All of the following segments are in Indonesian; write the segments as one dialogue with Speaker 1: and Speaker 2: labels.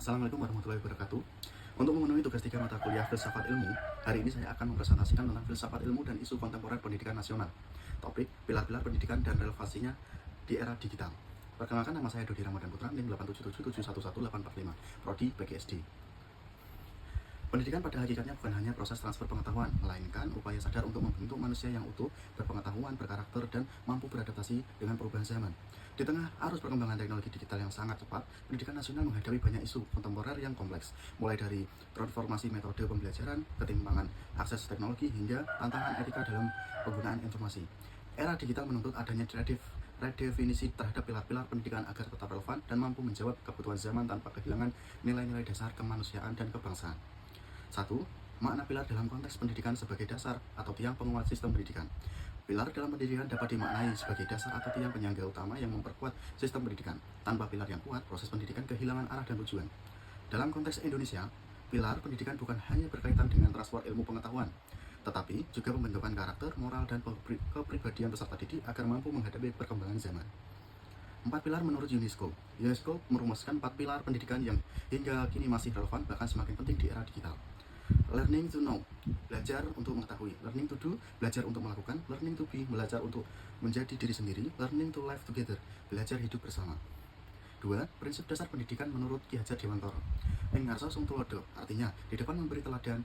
Speaker 1: Assalamualaikum warahmatullahi wabarakatuh. Untuk memenuhi tugas 3 mata kuliah Filsafat Ilmu, hari ini saya akan mempresentasikan tentang filsafat ilmu dan isu kontemporer pendidikan nasional. Topik, pilar-pilar pendidikan dan relevansinya di era digital. Perkenalkan, nama saya Dodi Ramadan Putra, NIM 877711845, Prodi PGSD. Pendidikan pada hakikatnya bukan hanya proses transfer pengetahuan, melainkan upaya sadar untuk membentuk manusia yang utuh, berpengetahuan, berkarakter, dan mampu beradaptasi dengan perubahan zaman. Di tengah arus perkembangan teknologi digital yang sangat cepat, pendidikan nasional menghadapi banyak isu kontemporer yang kompleks, mulai dari transformasi metode pembelajaran, ketimpangan akses teknologi, hingga tantangan etika dalam penggunaan informasi. Era digital menuntut adanya redefinisi terhadap pilar-pilar pendidikan agar tetap relevan dan mampu menjawab kebutuhan zaman tanpa kehilangan nilai-nilai dasar kemanusiaan dan kebangsaan. 1. Makna pilar dalam konteks pendidikan sebagai dasar atau tiang penguat sistem pendidikan. Pilar dalam pendidikan dapat dimaknai sebagai dasar atau tiang penyangga utama yang memperkuat sistem pendidikan. Tanpa pilar yang kuat, proses pendidikan kehilangan arah dan tujuan. Dalam konteks Indonesia, pilar pendidikan bukan hanya berkaitan dengan transfer ilmu pengetahuan, tetapi juga pembentukan karakter, moral, dan kepribadian peserta didik agar mampu menghadapi perkembangan zaman. 4 pilar menurut UNESCO. UNESCO merumuskan 4 pilar pendidikan yang hingga kini masih relevan, bahkan semakin penting di era digital. Learning to know, belajar untuk mengetahui. Learning to do, belajar untuk melakukan. Learning to be, belajar untuk menjadi diri sendiri. Learning to live together, belajar hidup bersama. 2. Prinsip dasar pendidikan menurut Ki Hajar Dewantara. Ing ngarsa sung tulodo, artinya di depan memberi teladan,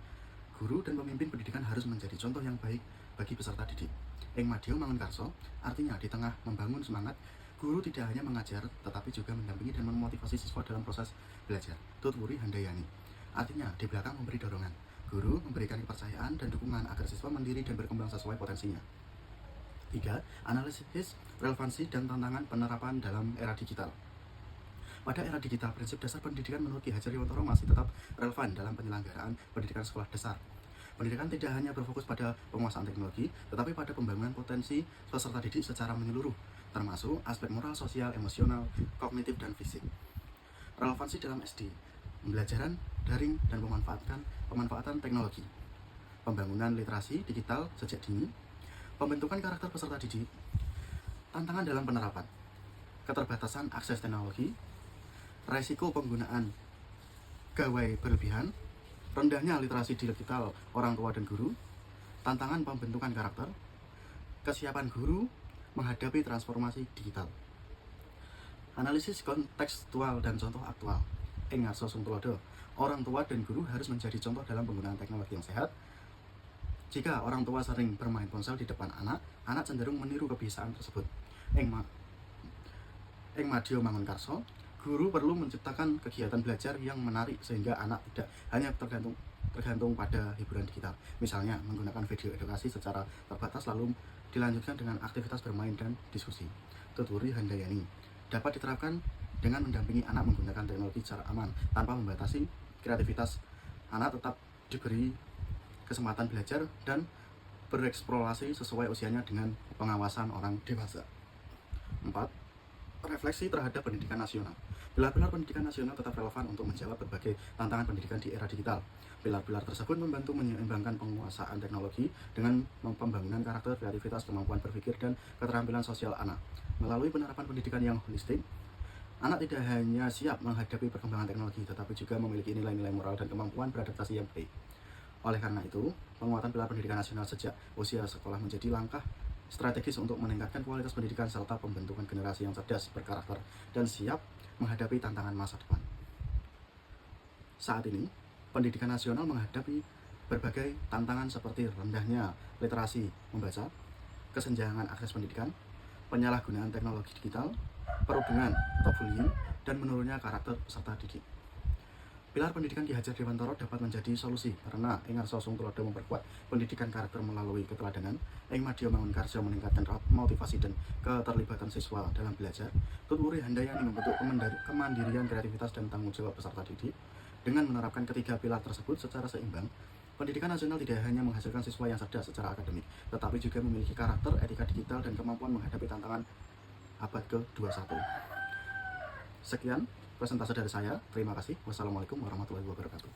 Speaker 1: guru dan pemimpin pendidikan harus menjadi contoh yang baik bagi peserta didik. Ing madya mangun karso, artinya di tengah membangun semangat, guru tidak hanya mengajar, tetapi juga mendampingi dan memotivasi siswa dalam proses belajar. Tutwuri handayani, artinya di belakang memberi dorongan. Guru memberikan kepercayaan dan dukungan agar siswa mandiri dan berkembang sesuai potensinya. 3. Analisis relevansi dan tantangan penerapan dalam era digital. Pada era digital, prinsip dasar pendidikan menurut Ki Hajar Dewantara masih tetap relevan dalam penyelenggaraan pendidikan sekolah dasar. Pendidikan tidak hanya berfokus pada penguasaan teknologi, tetapi pada pembangunan potensi peserta didik secara menyeluruh, termasuk aspek moral, sosial, emosional, kognitif, dan fisik. Relevansi dalam SD, pembelajaran daring dan pemanfaatan teknologi, pembangunan literasi digital sejak dini, pembentukan karakter peserta didik, tantangan dalam penerapan, keterbatasan akses teknologi, resiko penggunaan gawai berlebihan, rendahnya literasi digital orang tua dan guru, tantangan pembentukan karakter, kesiapan guru menghadapi transformasi digital. Analisis kontekstual dan contoh aktual. Ing ngarsa sung tulodo, orang tua dan guru harus menjadi contoh dalam penggunaan teknologi yang sehat. Jika orang tua sering bermain ponsel di depan anak, anak cenderung meniru kebiasaan tersebut. Ing madya mangun karso, guru perlu menciptakan kegiatan belajar yang menarik sehingga anak tidak hanya tergantung pada hiburan digital. Misalnya menggunakan video edukasi secara terbatas lalu dilanjutkan dengan aktivitas bermain dan diskusi. Tutwuri handayani, dapat diterapkan dengan mendampingi anak menggunakan teknologi secara aman tanpa membatasi kreativitas. Anak tetap diberi kesempatan belajar dan bereksplorasi sesuai usianya dengan pengawasan orang dewasa. 4. Refleksi terhadap pendidikan nasional. Pilar-pilar pendidikan nasional tetap relevan untuk menjawab berbagai tantangan pendidikan di era digital. Pilar-pilar tersebut membantu menyeimbangkan penguasaan teknologi dengan pembangunan karakter, kreativitas, kemampuan berpikir, dan keterampilan sosial anak. Melalui penerapan pendidikan yang holistik, anak tidak hanya siap menghadapi perkembangan teknologi, tetapi juga memiliki nilai-nilai moral dan kemampuan beradaptasi yang baik. Oleh karena itu, penguatan pilar pendidikan nasional sejak usia sekolah menjadi langkah strategis untuk meningkatkan kualitas pendidikan serta pembentukan generasi yang cerdas, berkarakter, dan siap menghadapi tantangan masa depan. Saat ini, pendidikan nasional menghadapi berbagai tantangan seperti rendahnya literasi membaca, kesenjangan akses pendidikan, penyalahgunaan teknologi digital, perundungan atau bullying, dan menurunnya karakter peserta didik. Pilar pendidikan Ki Hajar Dewantara dapat menjadi solusi karena ing ngarsa sung tulodo memperkuat pendidikan karakter melalui keteladanan, ing madya mangun karso meningkatkan motivasi dan keterlibatan siswa dalam belajar, tutwuri handayani membentuk kemandirian, kreativitas, dan tanggung jawab peserta didik. Dengan menerapkan ketiga pilar tersebut secara seimbang, pendidikan nasional tidak hanya menghasilkan siswa yang cerdas secara akademik, tetapi juga memiliki karakter, etika digital, dan kemampuan menghadapi tantangan abad ke-21. Sekian presentase dari saya. Terima kasih. Wassalamualaikum warahmatullahi wabarakatuh.